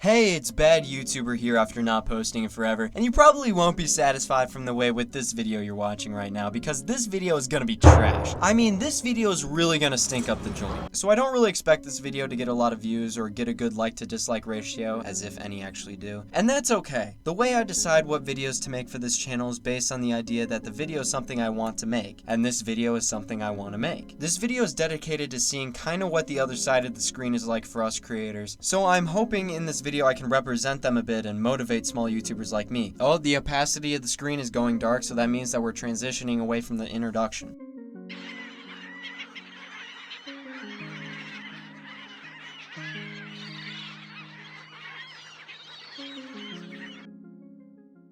Hey, it's Bad YouTuber here after not posting in forever, and you probably won't be satisfied from the way with this video you're watching right now, because this video is gonna be trash. I mean, this video is really gonna stink up the joint. So I don't really expect this video to get a lot of views or get a good like to dislike ratio, as if any actually do. And that's okay. The way I decide what videos to make for this channel is based on the idea that the video is something I want to make, and this video is something I want to make. This video is dedicated to seeing kinda what the other side of the screen is like for us creators, so I'm hoping in this video I can represent them a bit and motivate small YouTubers like me. Oh, the opacity of the screen is going dark, so that means that we're transitioning away from the introduction.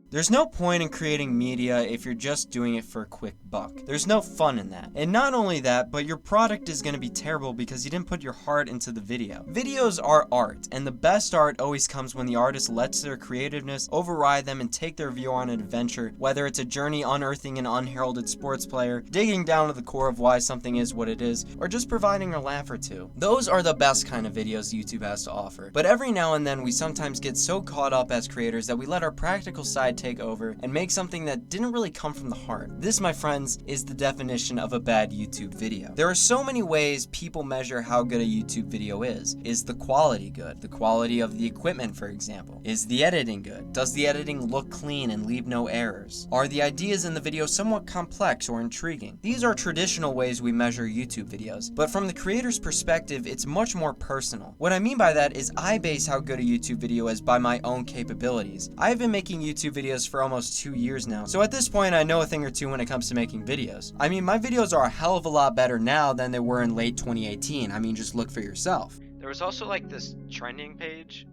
There's no point in creating media if you're just doing it for a quick buck. There's no fun in that. And not only that, but your product is going to be terrible because you didn't put your heart into the video. Videos are art, and the best art always comes when the artist lets their creativeness override them and take their viewer on an adventure, whether it's a journey unearthing an unheralded sports player, digging down to the core of why something is what it is, or just providing a laugh or two. Those are the best kind of videos YouTube has to offer. But every now and then we sometimes get so caught up as creators that we let our practical side take over and make something that didn't really come from the heart. This, my friends, is the definition of a bad YouTube video. There are so many ways people measure how good a YouTube video is. Is the quality good? The quality of the equipment, for example. Is the editing good? Does the editing look clean and leave no errors? Are the ideas in the video somewhat complex or intriguing? These are traditional ways we measure YouTube videos, but from the creator's perspective, it's much more personal. What I mean by that is I base how good a YouTube video is by my own capabilities. I've been making YouTube videos for almost 2 years now, so at this point I know a thing or two when it comes to making videos. I mean, my videos are a hell of a lot better now than they were in late 2018. I mean, just look for yourself. There was also like this trending page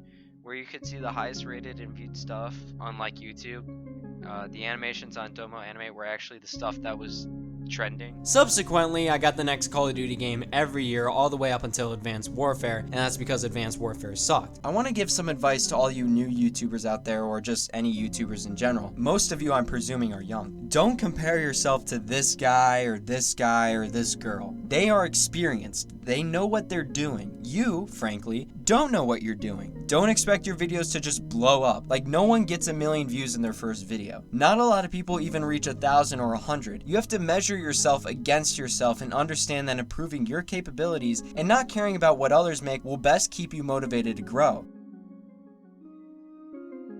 where you could see the highest rated and viewed stuff on like YouTube. The animations on Domo Anime were actually the stuff that was trending. Subsequently, I got the next Call of Duty game every year all the way up until Advanced Warfare, and that's because Advanced Warfare sucked. I want to give some advice to all you new YouTubers out there, or just any YouTubers in general. Most of you, I'm presuming, are young. Don't compare yourself to this guy or this guy or this girl. They are experienced. They know what they're doing. You, frankly, don't know what you're doing. Don't expect your videos to just blow up. Like, no one gets 1 million views in their first video. Not a lot of people even reach 1,000 or 100. You have to measure yourself against yourself and understand that improving your capabilities and not caring about what others make will best keep you motivated to grow.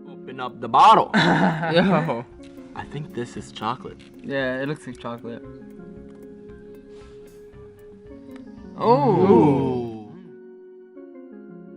Open up the bottle. Yo. I think this is chocolate. Yeah, it looks like chocolate. Ooh.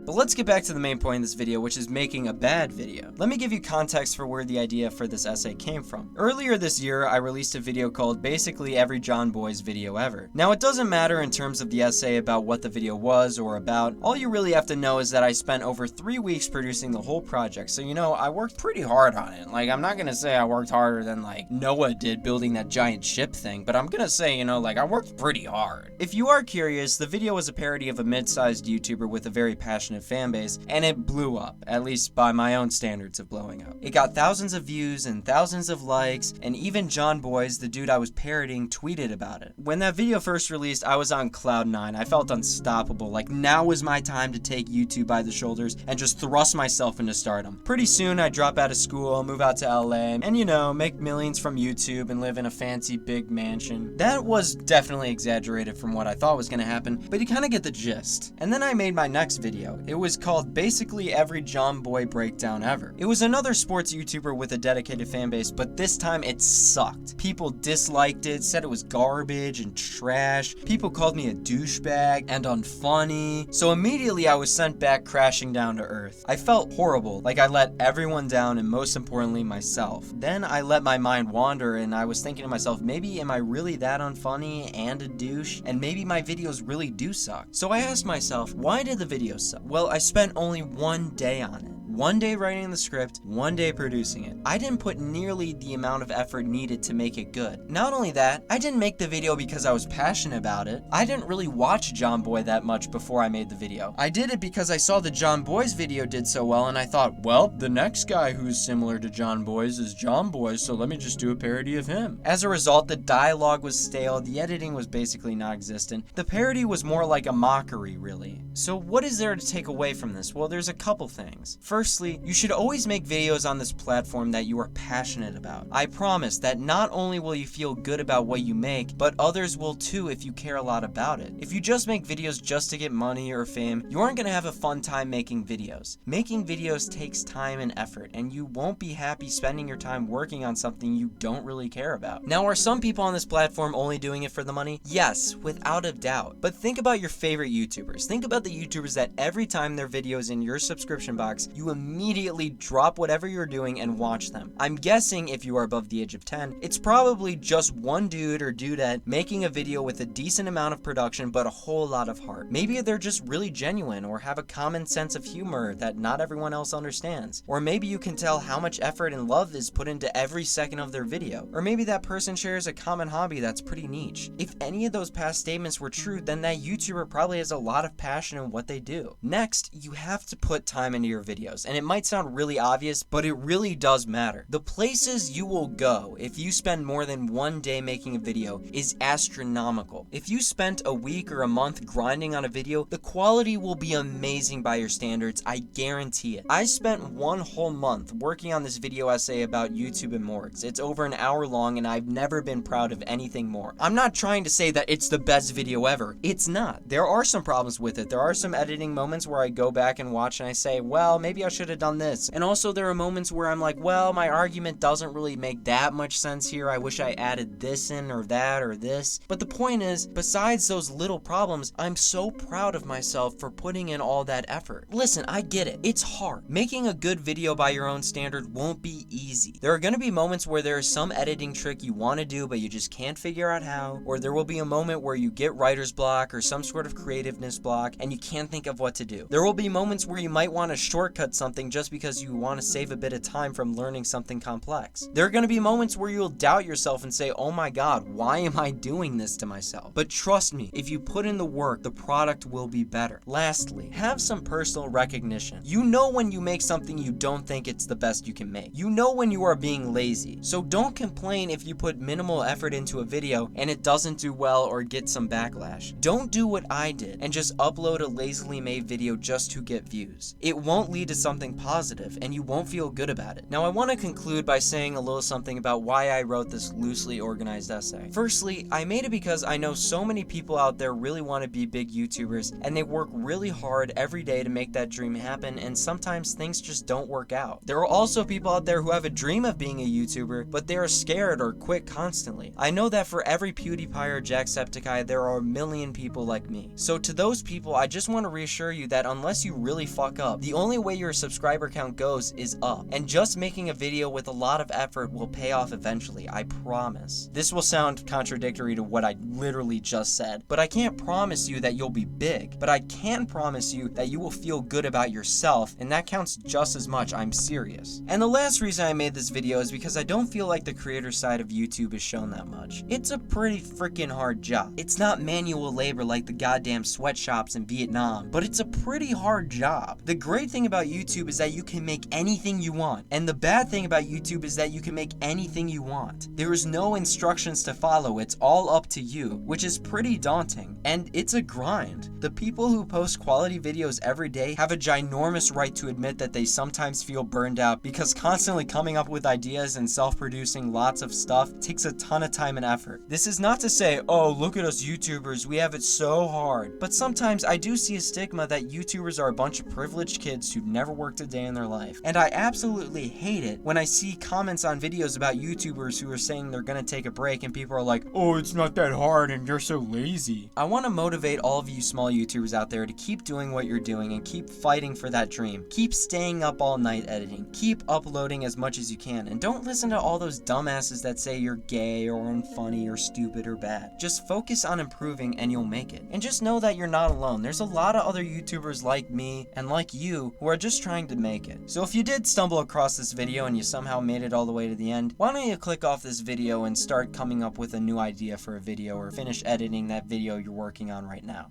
But let's get back to the main point of this video, which is making a bad video. Let me give you context for where the idea for this essay came from. Earlier this year, I released a video called Basically Every John Boy's Video Ever. Now, it doesn't matter in terms of the essay about what the video was or about. All you really have to know is that I spent over 3 weeks producing the whole project, so you know, I worked pretty hard on it. Like, I'm not gonna say I worked harder than, like, Noah did building that giant ship thing, but I'm gonna say, you know, like, I worked pretty hard. If you are curious, the video was a parody of a mid-sized YouTuber with a very passionate fan base, and it blew up, at least by my own standards of blowing up. It got thousands of views and thousands of likes, and even John Boys, the dude I was parodying, tweeted about it. When that video first released, I was on cloud 9. I felt unstoppable. Like, now was my time to take YouTube by the shoulders and just thrust myself into stardom. Pretty soon, I'd drop out of school, move out to LA, and you know, make millions from YouTube and live in a fancy big mansion. That was definitely exaggerated from what I thought was gonna happen, but you kinda get the gist. And then I made my next video. It was called Basically Every John Boy Breakdown Ever. It was another sports YouTuber with a dedicated fan base, but this time it sucked. People disliked it, said it was garbage and trash. People called me a douchebag and unfunny. So immediately I was sent back crashing down to earth. I felt horrible, like I let everyone down and most importantly myself. Then I let my mind wander and I was thinking to myself, maybe am I really that unfunny and a douche? And maybe my videos really do suck. So I asked myself, why did the video suck? Well, I spent only 1 day on it. one day writing the script, one day producing it. I didn't put nearly the amount of effort needed to make it good. Not only that, I didn't make the video because I was passionate about it. I didn't really watch John Boy that much before I made the video. I did it because I saw the John Boy's video did so well, and I thought, well, the next guy who's similar to John Boy's is John Boy, so let me just do a parody of him. As a result, the dialogue was stale, the editing was basically non-existent. The parody was more like a mockery, really. So what is there to take away from this? Well, there's a couple things. Firstly, you should always make videos on this platform that you are passionate about. I promise that not only will you feel good about what you make, but others will too if you care a lot about it. If you just make videos just to get money or fame, you aren't gonna have a fun time making videos. Making videos takes time and effort, and you won't be happy spending your time working on something you don't really care about. Now, are some people on this platform only doing it for the money? Yes, without a doubt. But think about your favorite YouTubers. Think about the YouTubers that every time their video is in your subscription box, you immediately drop whatever you're doing and watch them. I'm guessing if you are above the age of 10, it's probably just one dude or dudette making a video with a decent amount of production but a whole lot of heart. Maybe they're just really genuine or have a common sense of humor that not everyone else understands. Or maybe you can tell how much effort and love is put into every second of their video. Or maybe that person shares a common hobby that's pretty niche. If any of those past statements were true, then that YouTuber probably has a lot of passion in what they do. Next, you have to put time into your videos, and it might sound really obvious, but it really does matter. The places you will go if you spend more than one day making a video is astronomical. If you spent a week or a month grinding on a video, the quality will be amazing by your standards, I guarantee it. I spent one whole month working on this video essay about YouTube and morgues. It's over an hour long, and I've never been proud of anything more. I'm not trying to say that it's the best video ever. It's not. There are some problems with it. There are some editing moments where I go back and watch and I say, well, maybe I should have done this. And also there are moments where I'm like, well, my argument doesn't really make that much sense here. I wish I added this in or that or this. But the point is, besides those little problems, I'm so proud of myself for putting in all that effort. Listen, I get it. It's hard. Making a good video by your own standard won't be easy. There are going to be moments where there is some editing trick you want to do, but you just can't figure out how. Or there will be a moment where you get writer's block or some sort of creativeness block and you can't think of what to do. There will be moments where you might want to shortcut something just because you want to save a bit of time from learning something complex. There are going to be moments where you'll doubt yourself and say, oh my god, why am I doing this to myself? But trust me, if you put in the work, the product will be better. Lastly, have some personal recognition. You know when you make something you don't think it's the best you can make. You know when you are being lazy. So don't complain if you put minimal effort into a video and it doesn't do well or get some backlash. Don't do what I did and just upload a lazily made video just to get views. It won't lead to something positive and you won't feel good about it. Now I want to conclude by saying a little something about why I wrote this loosely organized essay. Firstly, I made it because I know so many people out there really want to be big YouTubers and they work really hard every day to make that dream happen, and sometimes things just don't work out. There are also people out there who have a dream of being a YouTuber, but they are scared or quit constantly. I know that for every PewDiePie or Jacksepticeye, there are a million people like me. So to those people, I just want to reassure you that unless you really fuck up, the only way your subscriber count goes is up. And just making a video with a lot of effort will pay off eventually, I promise. This will sound contradictory to what I literally just said, but I can't promise you that you'll be big. But I can promise you that you will feel good about yourself, and that counts just as much, I'm serious. And the last reason I made this video is because I don't feel like the creator side of YouTube is shown that much. It's a pretty freaking hard job. It's not manual labor like the goddamn sweatshops in Vietnam, but it's a pretty hard job. The great thing about YouTube is that you can make anything you want, and the bad thing about YouTube is that you can make anything you want. There is no instructions to follow, it's all up to you, which is pretty daunting, and it's a grind. The people who post quality videos every day have a ginormous right to admit that they sometimes feel burned out because constantly coming up with ideas and self-producing lots of stuff takes a ton of time and effort. This is not to say, oh, look at us YouTubers, we have it so hard. But sometimes I do see a stigma that YouTubers are a bunch of privileged kids who never worked a day in their life. And I absolutely hate it when I see comments on videos about YouTubers who are saying they're gonna take a break and people are like, oh, it's not that hard and you're so lazy. I want to motivate all of you small YouTubers out there to keep doing what you're doing and keep fighting for that dream. Keep staying up all night editing. Keep uploading as much as you can, and don't listen to all those dumbasses that say you're gay or unfunny or stupid or bad. Just focus on improving and you'll make it. And just know that you're not alone. There's a lot of other YouTubers like me and like you who are just trying to make it. So if you did stumble across this video and you somehow made it all the way to the end, why don't you click off this video and start coming up with a new idea for a video, or finish editing that video you're working on right now.